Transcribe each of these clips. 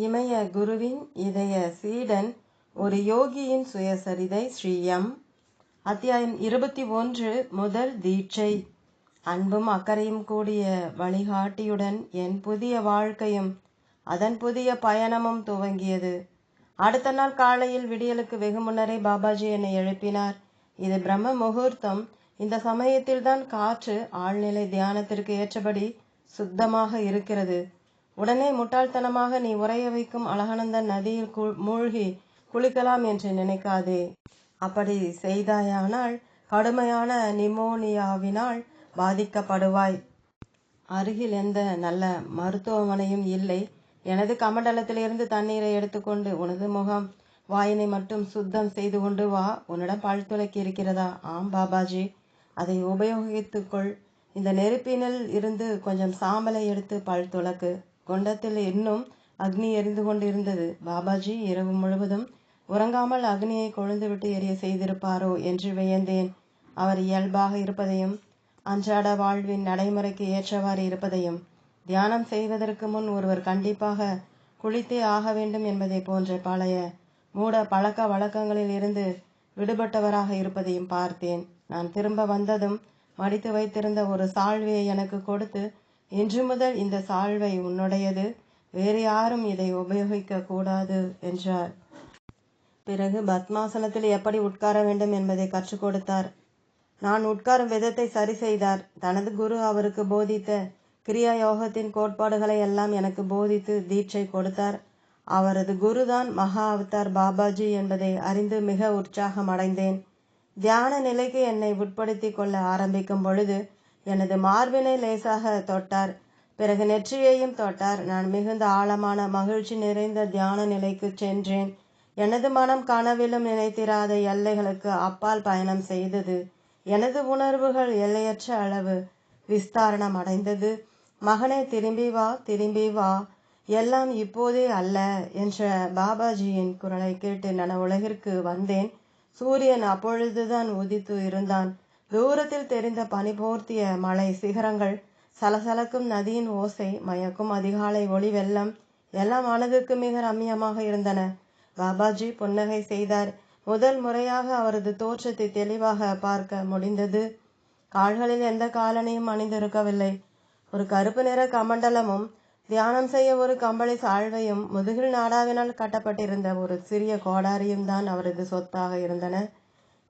இமய குருவின் இதய சீடன் ஒரு யோகியின் சுயசரிதை ஸ்ரீ எம். அத்தியாயம் 21. முதல் தீட்சை. அன்பும் அக்கறையும் கூடிய வழிகாட்டியுடன் என் புதிய வாழ்க்கையும் அதன் புதிய பயணமும் துவங்கியது. அடுத்த நாள் காலையில் விடியலுக்கு வெகு முன்னரே பாபாஜி என்னை எழுப்பினார். இது பிரம்ம முகூர்த்தம். இந்த சமயத்தில்தான் காற்று ஆழ்நிலை தியானத்திற்கு ஏற்றபடி சுத்தமாக இருக்கிறது. உடனே முட்டாள்தனமாக நீ உறைய வைக்கும் அழகானந்த நதியில் மூழ்கி குளிக்கலாம் என்று நினைக்காதே. அப்படி செய்தாயானால் கடுமையான நிமோனியாவினால் பாதிக்கப்படுவாய். அருகில் எந்த நல்ல மருத்துவமனையும் இல்லை. எனது கமண்டலத்திலிருந்து தண்ணீரை எடுத்துக்கொண்டு உனது முகம் வாயினை மட்டும் சுத்தம் செய்து கொண்டு வா. உன்னிடம் பல் துளக்கி இருக்கிறதா? ஆம் பாபாஜி, அதை உபயோகித்துக்கொள். இந்த நெருப்பினில் இருந்து கொஞ்சம் சாம்பலை எடுத்து பல் துளக்கு. குண்டத்தில் இன்னும் அக்னி எரிந்து கொண்டிருந்தது. பாபாஜி இரவு முழுவதும் உறங்காமல் அக்னியை கொழுந்துவிட்டு எரிய செய்திருப்பாரோ என்று வியந்தேன். அவர் இயல்பாக இருப்பதையும் அன்றாட வாழ்வின் நடைமுறைக்கு ஏற்றவாறு இருப்பதையும், தியானம் செய்வதற்கு முன் ஒருவர் கண்டிப்பாக குளித்தே ஆக வேண்டும் என்பதை போன்ற பழைய மூட பழக்க வழக்கங்களில் இருந்து விடுபட்டவராக இருப்பதையும் பார்த்தேன். நான் திரும்ப வந்ததும் மடித்து வைத்திருந்த ஒரு சால்வையை எனக்கு கொடுத்து, இன்று முதல் இந்த சால்வை உன்னுடையது, வேறு யாரும் இதை உபயோகிக்க கூடாது என்றார். பிறகு பத்மாசனத்தில் எப்படி உட்கார வேண்டும் என்பதை கற்றுக் கொடுத்தார். நான் உட்காரும் விதத்தை சரி செய்தார். தனது குரு அவருக்கு போதித்த கிரியா யோகத்தின் கோட்பாடுகளை எல்லாம் எனக்கு போதித்து தீட்சை கொடுத்தார். அவரது குருதான் மகா அவதார் பாபாஜி என்பதை அறிந்து மிக உற்சாகம் அடைந்தேன். தியான நிலைக்கு என்னை உட்படுத்தி கொள்ள ஆரம்பிக்கும் பொழுது எனது மார்பினை லேசாக தொட்டார். பிறகு நெற்றியையும் தொட்டார். நான் மிகுந்த ஆழமான மகிழ்ச்சி நிறைந்த தியான நிலைக்கு சென்றேன். எனது மனம் கனவிலும் நினைத்திராத எல்லைகளுக்கு அப்பால் பயணம் செய்தது. எனது உணர்வுகள் எல்லையற்ற அளவு விஸ்தாரணம் அடைந்தது. மகனே, திரும்பி வா, திரும்பி வா, எல்லாம் இப்போதே அல்ல என்ற பாபாஜியின் குரலை கேட்டு நான் உலகிற்கு வந்தேன். சூரியன் அப்பொழுதுதான் உதித்து இருந்தான். தூரத்தில் தெரிந்த பனி போர்த்திய மலை சிகரங்கள், சலசலக்கும் நதியின் ஓசை, மயக்கும் அதிகாலை ஒளி வெள்ளம் எல்லாம் மனதுக்கு மிக ரம்யமாக இருந்தன. பாபாஜி புன்னகை செய்தார். முதல் முறையாக அவரது தோற்றத்தை தெளிவாக பார்க்க முடிந்தது. கால்களில் எந்த காலணியும் அணிந்திருக்கவில்லை. ஒரு கருப்பு நிற கமண்டலமும் தியானம் செய்ய ஒரு கம்பளி சால்வையும் முதுகில் நாடாவினால் கட்டப்பட்டிருந்த ஒரு சிறிய கோடாரியும் தான் அவரது சொத்தாக இருந்தன.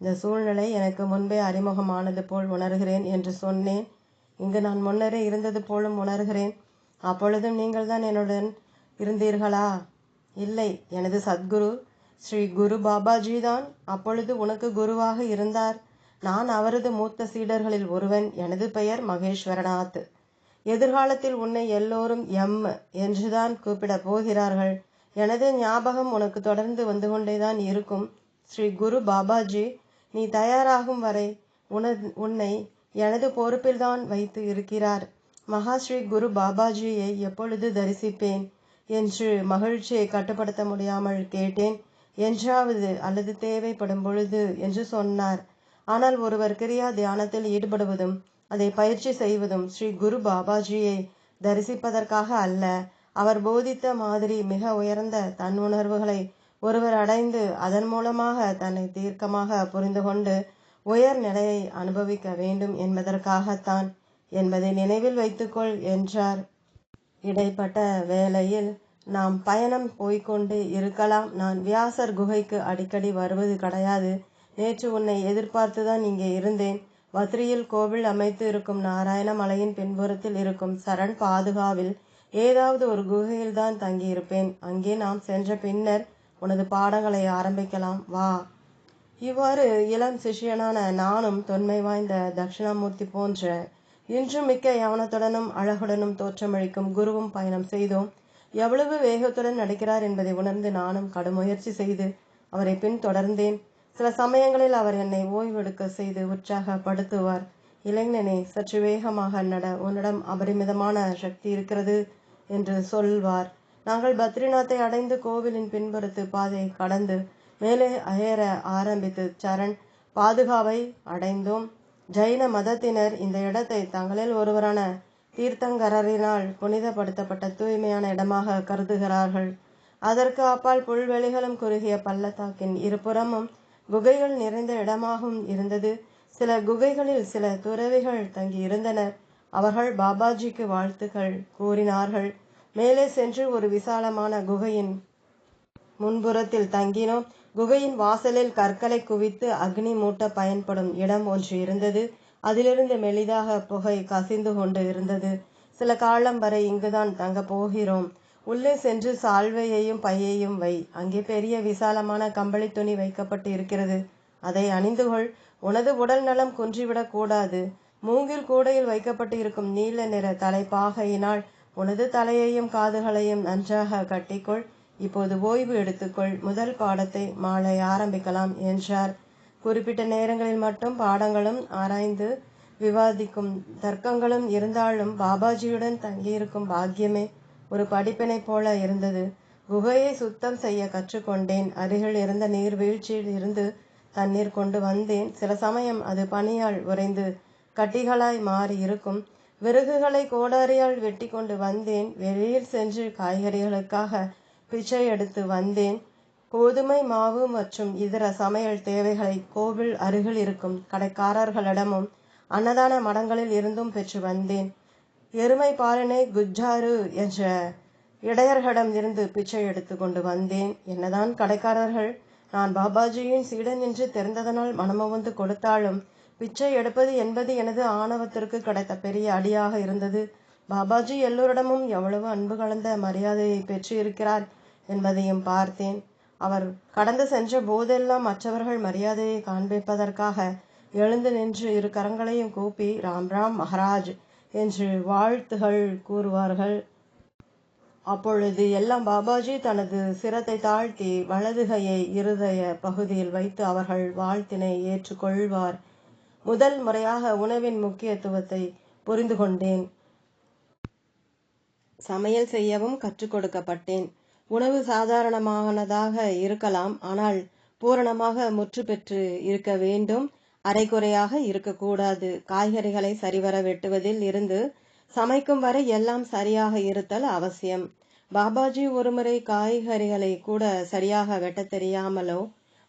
இந்த சூழ்நிலை எனக்கு முன்பே அறிமுகமானது போல் உணர்கிறேன் என்று சொன்னேன். இங்கு நான் முன்னரே இருந்தது போலும் உணர்கிறேன். அப்பொழுதும் நீங்கள் தான் என்னுடன் இருந்தீர்களா? இல்லை, எனது சத்குரு ஸ்ரீ குரு பாபாஜி தான் அப்பொழுது உனக்கு குருவாக இருந்தார். நான் அவரது மூத்த சீடர்களில் ஒருவன். எனது பெயர் மகேஸ்வரநாத். எதிர்காலத்தில் உன்னை எல்லோரும் எம் என்றுதான் கூப்பிடப் போகிறார்கள். எனது ஞாபகம் உனக்கு தொடர்ந்து வந்து கொண்டேதான் இருக்கும். ஸ்ரீ குரு பாபாஜி நீ தயாராகும் வரை உன்னை எனது பொறுப்பில்தான் வைத்து இருக்கிறார். மகா ஸ்ரீ குரு பாபாஜியை எப்பொழுது தரிசிப்பேன் என்று மகிழ்ச்சியை கட்டுப்படுத்த முடியாமல் கேட்டேன். என்றாவது அல்லது தேவைப்படும் பொழுது என்று சொன்னார். ஆனால் ஒருவர் கிரியா தியானத்தில் ஈடுபடுவதும் அதை பயிற்சி செய்வதும் ஸ்ரீ குரு பாபாஜியை தரிசிப்பதற்காக அல்ல. அவர் போதித்த மாதிரி மிக உயர்ந்த தன் உணர்வுகளை ஒருவர் அடைந்து அதன் மூலமாக தன்னை தீர்க்கமாக புரிந்து கொண்டு உயர் நிலையை அனுபவிக்க வேண்டும் என்பதற்காகத்தான் என்பதை நினைவில் வைத்துக்கொள் என்றார். இடைப்பட்ட வேளையில் நாம் பயணம் போய்கொண்டு இருக்கலாம். நான் வியாசர் குகைக்கு அடிக்கடி வருவது கிடையாது. நேற்று உன்னை எதிர்பார்த்துதான் இங்கே இருந்தேன். பத்ரியில் கோவில் அமைத்து இருக்கும் நாராயண மலையின் பின்புறத்தில் இருக்கும் சரண் பாதுகாவில் ஏதாவது ஒரு குகையில் தான் தங்கியிருப்பேன். அங்கே நாம் சென்ற பின்னர் உனது பாடங்களை ஆரம்பிக்கலாம், வா. இவ்வாறு இளம் சிஷியனான நானும் தொன்மை வாய்ந்த தட்சிணாமூர்த்தி போன்ற இன்றும் மிக்க யவனத்துடனும் அழகுடனும் தோற்றமளிக்கும் குருவும் பயணம் செய்தோம். எவ்வளவு வேகத்துடன் நடக்கிறார் என்பதை உணர்ந்து நானும் கடும் முயற்சி செய்து அவரை பின் தொடர்ந்தேன். சில சமயங்களில் அவர் என்னை ஓய்வெடுக்க செய்து உற்சாகப்படுத்துவார். இளைஞனே, சற்று வேகமாக நட, உன்னிடம் அபரிமிதமான சக்தி இருக்கிறது என்று சொல்வார். நாங்கள் பத்ரிநாத்தை அடைந்து கோவிலின் பின்புறத்து பாதையை கடந்து மேலே ஏற ஆரம்பித்து சரண் பாதுகாவை அடைந்தோம். ஜைன மதத்தினர் இந்த இடத்தை தங்களில் ஒருவரான தீர்த்தங்கரரினால் புனிதப்படுத்தப்பட்ட தூய்மையான இடமாக கருதுகிறார்கள். அதற்கு அப்பால் புல்வெளிகளும் குறுகிய பள்ளத்தாக்கின் இருபுறமும் குகைகள் நிறைந்த இடமாகவும் இருந்தது. சில குகைகளில் சில துறவிகள் தங்கி இருந்தனர். அவர்கள் பாபாஜிக்கு வாழ்த்துக்கள் கூறினார்கள். மேலே சென்று ஒரு விசாலமான குகையின் முன்புறத்தில் தங்கினோம். குகையின் வாசலில் கற்களை குவித்து அக்னி மூட்ட பயன்படும் இடம் ஒன்று இருந்தது. அதிலிருந்து மெலிதாக புகை கசிந்து கொண்டு இருந்தது. சில காலம் வரை இங்குதான் தங்க போகிறோம். உள்ளே சென்று சால்வையையும் பையையும் வை. அங்கே பெரிய விசாலமான கம்பளி துணி வைக்கப்பட்டு இருக்கிறது. அதை அணிந்து கொள். உனது உடல் நலம் குன்றிவிடக் கூடாது. மூங்கில் கூடையில் வைக்கப்பட்டு இருக்கும் நீல நிற தலைப்பாகையினால் உனது தலையையும் காதுகளையும் நன்றாக கட்டிக்கொள். இப்போது ஓய்வு எடுத்துக்கொள். முதல் பாடத்தை மாலை ஆரம்பிக்கலாம் என்றார். குறிப்பிட்ட நேரங்களில் மட்டும் பாடங்களும் ஆராய்ந்து விவாதிக்கும் தர்க்கங்களும் இருந்தாலும் பாபாஜியுடன் தங்கியிருக்கும் பாக்கியமே ஒரு படிப்பினை போல இருந்தது. குகையை சுத்தம் செய்ய கற்றுக்கொண்டேன். அருகில் இருந்த நீர்வீழ்ச்சியில் இருந்து தண்ணீர் கொண்டு வந்தேன். சில சமயம் அது பனியால் உறைந்து கட்டிகளாய் மாறி இருக்கும். விறகுகளை கோடாரியால் வெட்டி கொண்டு வந்தேன். வெளியில் சென்று காய்கறிகளுக்காக பிச்சை எடுத்து வந்தேன். கோதுமை மாவு மற்றும் இதர சமையல் தேவைகளை கோவில் அருகில் இருக்கும் கடைக்காரர்களிடமும் அன்னதான மடங்களில் இருந்தும் பெற்று வந்தேன். எருமை பாலனை குஜ்ஜாரு என்ற இடையர்களிடம் இருந்து பிச்சை எடுத்து கொண்டு வந்தேன். என்னதான் கடைக்காரர்கள் நான் பாபாஜியின் சீடன் என்று தெரிந்ததனால் மனமுவந்து கொடுத்தாலும் பிச்சை எடுப்பது என்பது எனது ஆணவத்திற்கு கிடைத்த பெரிய அடியாக இருந்தது. பாபாஜி எல்லோரிடமும் எவ்வளவு அன்பு கலந்த மரியாதையை பெற்று இருக்கிறார் என்பதையும் பார்த்தேன். அவர் கடந்து சென்ற போதெல்லாம் மற்றவர்கள் மரியாதையை காண்பிப்பதற்காக எழுந்து நின்று இரு கரங்களையும் கூப்பி ராம் ராம் மகாராஜ் என்று வாழ்த்துகள் கூறுவார்கள். அப்பொழுது எல்லாம் பாபாஜி தனது சிரத்தை தாழ்த்தி வலதுகையை இருதய பகுதியில் வைத்து அவர்கள் வாழ்த்தினை ஏற்றுக்கொள்வார். முதல் முறையாக உணவின் முக்கியத்துவத்தை புரிந்து கொண்டேன். சமையல் செய்யவும் கற்றுக் கொடுக்கப்பட்டேன். உணவு சாதாரணமானதாக இருக்கலாம், ஆனால் பூரணமாக முற்று பெற்று இருக்க வேண்டும். அரைகுறையாக இருக்கக்கூடாது. காய்கறிகளை சரிவர வெட்டுவதில் இருந்து சமைக்கும் வரை எல்லாம் சரியாக இருத்தல் அவசியம். பாபாஜி ஒருமுறை காய்கறிகளை கூட சரியாக வெட்ட தெரியாமலோ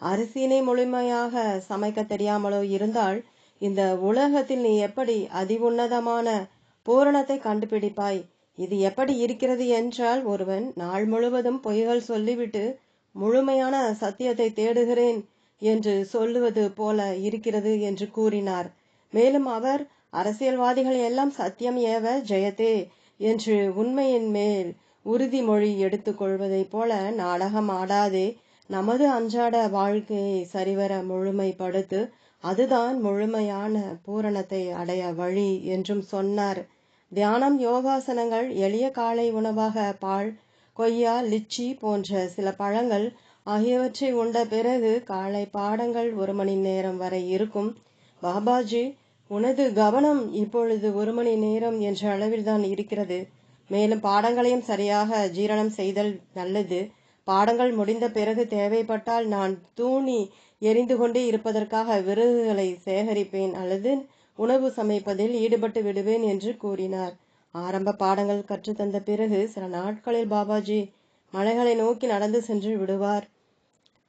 அரிசியினை முழுமையாக சமைக்க தெரியாமலோ இருந்தால் இந்த உலகத்தில் நீ எப்படி அதி உன்னதமான பூரணத்தை கண்டுபிடிப்பாய்? இது எப்படி இருக்கிறது என்றால், ஒருவன் நாள் முழுவதும் பொய்கள் சொல்லிவிட்டு முழுமையான சத்தியத்தை தேடுகிறேன் என்று சொல்லுவது போல இருக்கிறது என்று கூறினார். மேலும் அவர் அரசியல்வாதிகள் எல்லாம் சத்தியம் ஏவ ஜெயத்தே என்று உண்மையின் மேல் உறுதிமொழி எடுத்துக் கொள்வதைப் போல நாடகம் ஆடாதே, நமது அன்றாட வாழ்க்கையை சரிவர முழுமைப்படுத்து, அதுதான் முழுமையான பூரணத்தை அடைய வழி என்றும் சொன்னார். தியானம், யோகாசனங்கள், எளிய காலை உணவாக பால், கொய்யா, லிச்சி போன்ற சில பழங்கள் ஆகியவற்றை உண்ட பிறகு காலை பாடங்கள் 1 மணி நேரம் வரை இருக்கும். பாபாஜி, உனது கவனம் இப்பொழுது 1 மணி நேரம் என்ற அளவில்தான் இருக்கிறது. மேலும் பாடங்களையும் சரியாக ஜீரணம் செய்தல் நல்லது. பாடங்கள் முடிந்த பிறகு தேவைப்பட்டால் நான் தூணி எரிந்து கொண்டே இருப்பதற்காக விறகுகளை சேகரிப்பேன் அல்லது உணவு சமைப்பதில் ஈடுபட்டு விடுவேன் என்று கூறினார். ஆரம்ப பாடங்கள் கற்றுத்தந்த பிறகு சில நாட்களில் பாபாஜி மலைகளை நோக்கி நடந்து சென்று விடுவார்.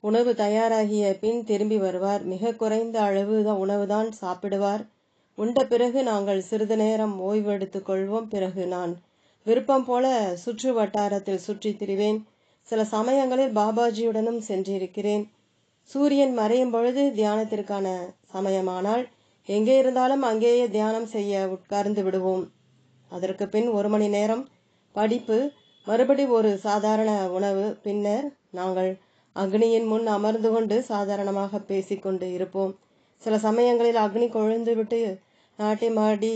உணவு தயாராகிய பின் திரும்பி வருவார். மிக குறைந்த அளவு உணவுதான் சாப்பிடுவார். உண்ட பிறகு நாங்கள் சிறிது நேரம் ஓய்வு எடுத்துக் கொள்வோம். பிறகு நான் விருப்பம் போல சுற்று வட்டாரத்தில் சுற்றி திரிவேன். சில சமயங்களில் பாபாஜியுடனும் சென்றிருக்கிறேன். சூரியன் மறையும் பொழுது தியானத்திற்கான சமயமானால் எங்கே இருந்தாலும் அங்கேயே தியானம் செய்ய உட்கார்ந்து விடுவோம். அதற்கு பின் 1 மணி நேரம் படிப்பு, மறுபடி ஒரு சாதாரண உணவு. பின்னர் நாங்கள் அக்னியின் முன் அமர்ந்து கொண்டு சாதாரணமாக பேசிக்கொண்டு இருப்போம். சில சமயங்களில் அக்னி கொழுந்துவிட்டு நாட்டியமாடி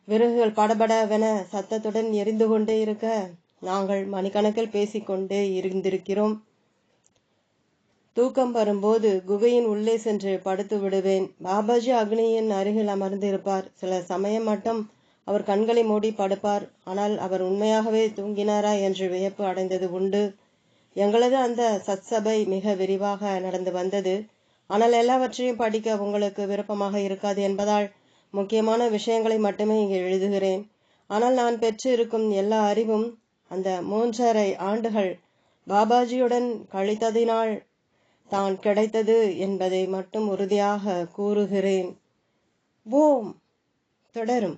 விறகுகள் படபடவென சத்தத்துடன் எரிந்து கொண்டே இருக்க நாங்கள் மணிக்கணக்கில் பேசிக்கொண்டே இருந்திருக்கிறோம். தூக்கம் வரும்போது குகையின் உள்ளே சென்று படுத்து விடுவேன். பாபாஜி அக்னியின் அருகில் அமர்ந்து இருப்பார். சில சமயம் மட்டும் அவர் கண்களை மூடி படுப்பார். ஆனால் அவர் உண்மையாகவே தூங்கினாரா என்று வியப்பு அடைந்தது உண்டு. எங்களது அந்த சத்சபை மிக விரிவாக நடந்து வந்தது. ஆனால் எல்லாவற்றையும் படிக்க உங்களுக்கு விருப்பமாக இருக்காது என்பதால் முக்கியமான விஷயங்களை மட்டுமே இங்கே எழுதுகிறேன். ஆனால் நான் பெற்று இருக்கும் எல்லா அறிவும் அந்த 3½ ஆண்டுகள் பாபாஜியுடன் கழித்ததினால் தான் கிடைத்தது என்பதை மட்டும் உறுதியாக கூறுகிறேன். ஓம் தொடரும்.